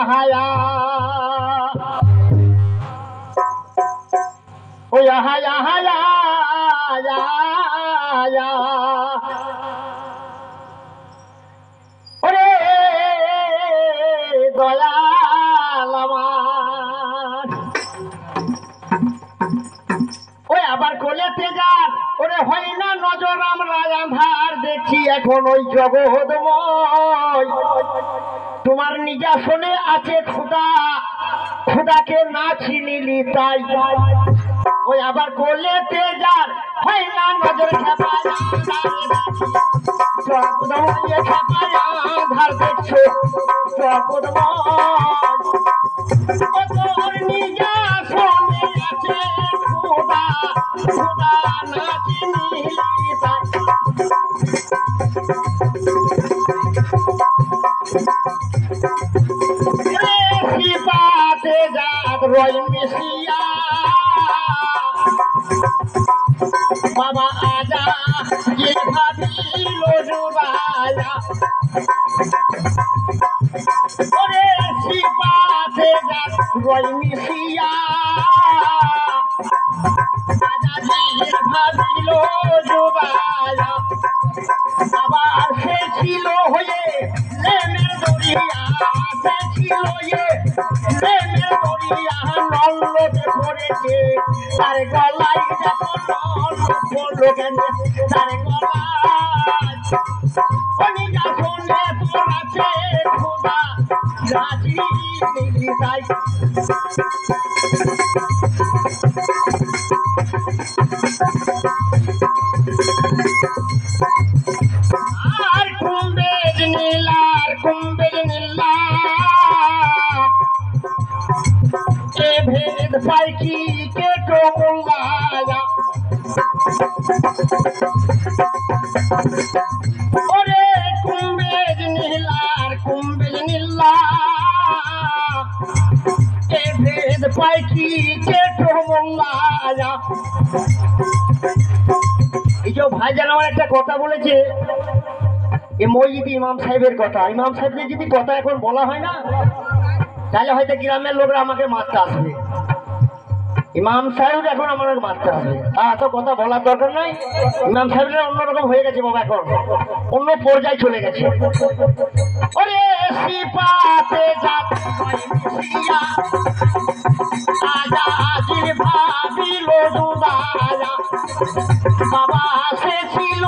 হায়া ও হায়া হায়া ওরে দয়াল আমার ওই আবার কোলেতে যান ওরে হয় না নজর আমরা আঁধার দেখি এখন ওই জগৎময় তোমার নিজাসনে আছে খোদা খোদাকে না চিনিলি তাই ওই আবার কোলেতে যান হয় না নজর খেপায় আঁধার দেখছো জগৎময় নিজাসনে আছে খোদা খোদা না চিনিলি তাই সিপাতে জাত রয় মিশিয়া বাবা আজা যে ভাবিল জুবায়া ওরে সিপাতে জাত রয় মিশিয়া আজা যে ভাবিল জুবায়া আবার সে ছিল হয়ে লেমের দরিয়া সে ছিল লেমের দরিয়া নল্লতে পড়েছে তার গলায় যখন পড়লো কেন তার গলায় অনিকা শুনে তোর আছে খোদা রাজি তাই আর কুম্ভের নীলার কুম্ভের নীলা এ ভেদ পাইকি কে তো মোল্লায়া ওরে কুম্ভের নীলার কুম্ভের নীলা এ ভেদ পাইকি কে তো মোল্লায়া এই যে ভাইজান আমার একটা কথা বলেছে এ মসজিদে ইমাম সাহেবের কথা ইমাম সাহেবকে যদি কথা এখন বলা হয় না তাহলে হয়তো গ্রামের লোকরা আমাকে মারতে আসবে ইমাম সাহেব এখন আমাকে মারতে আসবে এত কথা বলার দরকার নাই ইমাম সাহেবরা অন্যরকম হয়ে গেছে বাবা এখন অন্য পর্যায়ে চলে গেছে ওরে সিপাতে জাত মিশিয়া আজা আজির ভাবিল জুবায়া বাবা সে ছিল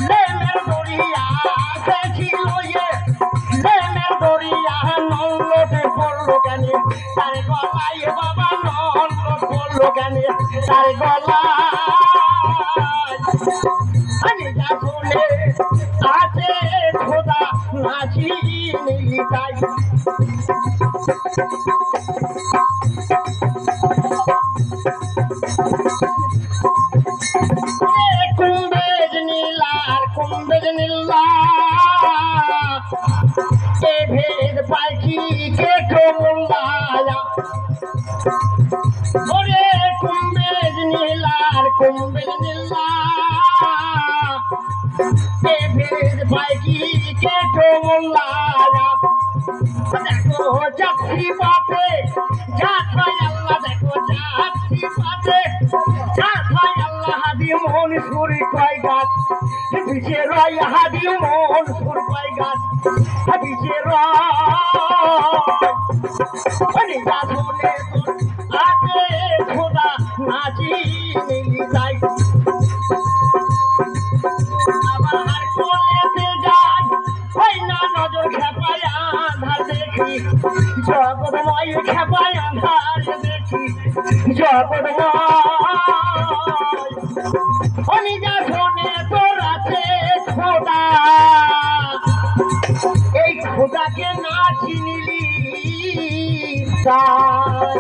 লেমের দরিয়া সে ছিল লেমের দরিয়া নল্লতে পড়লো কেন তার গলায় বাবা নল্লত পড়লো কেন তার গলায় যা শুনে আছে খোদা নাচি নিলি তাই কুম্ভেজ নীলার কুম্ভেজ নীলা এ ভেদ পাখি কে তো মোল্লায়া ওরে কুম্ভেজ নীলার কুম্ভেজ নীলা এ ভেদ পাখি কে তো মোল্লায়া দেখো যাচ্ছি পাতে জাত হয় আল্লাহ দেখো যাচ্ছি পাতে জাত হয় আল্লাহ হাদি মোহন সুরি কয় গাছ পিছিয়ে রয় হাদি মোহন সুর কয় গাছ পিছিয়ে রয় গাছ হলে আছে খোদা নাচি নিলি তাই আবার কোলেতে যান হয় না নজর খেপায় আঁধার দেখি জগৎময় খেপায় আঁধার দেখি জগৎময় যা শোনে তোর আছে খোদা এই খোদাকে না চিনিলি তাই